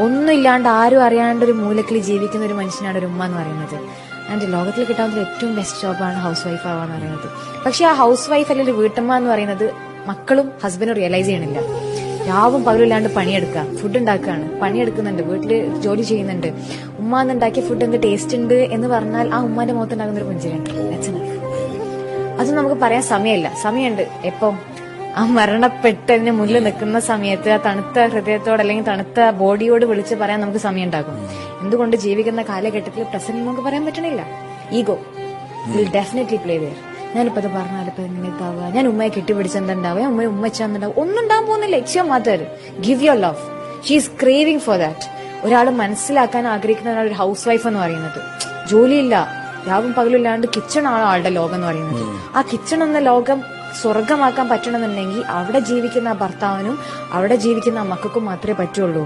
ഒന്നും ഇല്ലാണ്ട് ആരും അറിയാണ്ട് ഒരു മൂലക്കിൽ ജീവിക്കുന്ന ഒരു മനുഷ്യനാണ് ഒരു ഉമ്മ എന്ന് പറയുന്നത്. ആൻഡ് ലോകത്തിൽ കിട്ടാവുന്ന ഏറ്റവും ബെസ്റ്റ് ജോബാണ് ഹൗസ് വൈഫ് ആവാന്ന് പറയുന്നത്. പക്ഷെ ആ ഹൗസ് വൈഫ് അല്ലെങ്കിൽ വീട്ടമ്മ എന്ന് പറയുന്നത് മക്കളും ഹസ്ബൻഡും റിയലൈസ് ചെയ്യണില്ല. രാവും പകലില്ലാണ്ട് പണിയെടുക്കുക, ഫുഡ് ഉണ്ടാക്കുകയാണ്, പണിയെടുക്കുന്നുണ്ട്, വീട്ടില് ജോലി ചെയ്യുന്നുണ്ട്. ഉമ്മ എന്നുണ്ടാക്കിയ ഫുഡ് എന്ത് ടേസ്റ്റ് ഉണ്ട് എന്ന് പറഞ്ഞാൽ ആ ഉമ്മാന്റെ മുഖത്തുണ്ടാകുന്ന ഒരു പുഞ്ചിരിയുണ്ട്. അത് നമുക്ക് പറയാൻ സമയമുണ്ട്. എപ്പം ആ മരണപ്പെട്ടതിന് മുന്നിൽ നിൽക്കുന്ന സമയത്ത് ആ തണുത്ത ഹൃദയത്തോട് അല്ലെങ്കിൽ തണുത്ത ബോഡിയോട് വിളിച്ച് പറയാൻ നമുക്ക് സമയം ഉണ്ടാകും. എന്തുകൊണ്ട് ജീവിക്കുന്ന കാലഘട്ടത്തിൽ പ്രസന്റ് നമുക്ക് പറയാൻ പറ്റണില്ല. Ego will definitely play there. ഞാനിപ്പോ അത് പറഞ്ഞാൽ ഇപ്പൊ എങ്ങനെ ഉണ്ടാവുക, ഞാൻ ഉമ്മയെ കെട്ടിപ്പിടിച്ചെന്തുണ്ടാവുക, ഞാൻ ഉമ്മയെ ഉമ്മച്ചാന്നുണ്ടാവും, ഒന്നും ഉണ്ടാകാൻ പോകുന്നില്ല. It's your mother, give your love, she is craving for that. ഒരാൾ മനസ്സിലാക്കാൻ ആഗ്രഹിക്കുന്ന ഒരു ഹൗസ് വൈഫ് എന്ന് പറയുന്നത് ജോലിയില്ല, രാവും പകലില്ലാണ്ട് കിച്ചൺ ആണ് ആളുടെ ലോകം എന്ന് പറയുന്നത്. ആ കിച്ചൺ എന്ന ലോകം സ്വർഗമാക്കാൻ പറ്റണമെന്നുണ്ടെങ്കിൽ അവിടെ ജീവിക്കുന്ന ആ ഭർത്താവിനും അവിടെ ജീവിക്കുന്ന ആ മക്കൾക്കും മാത്രമേ പറ്റുള്ളൂ.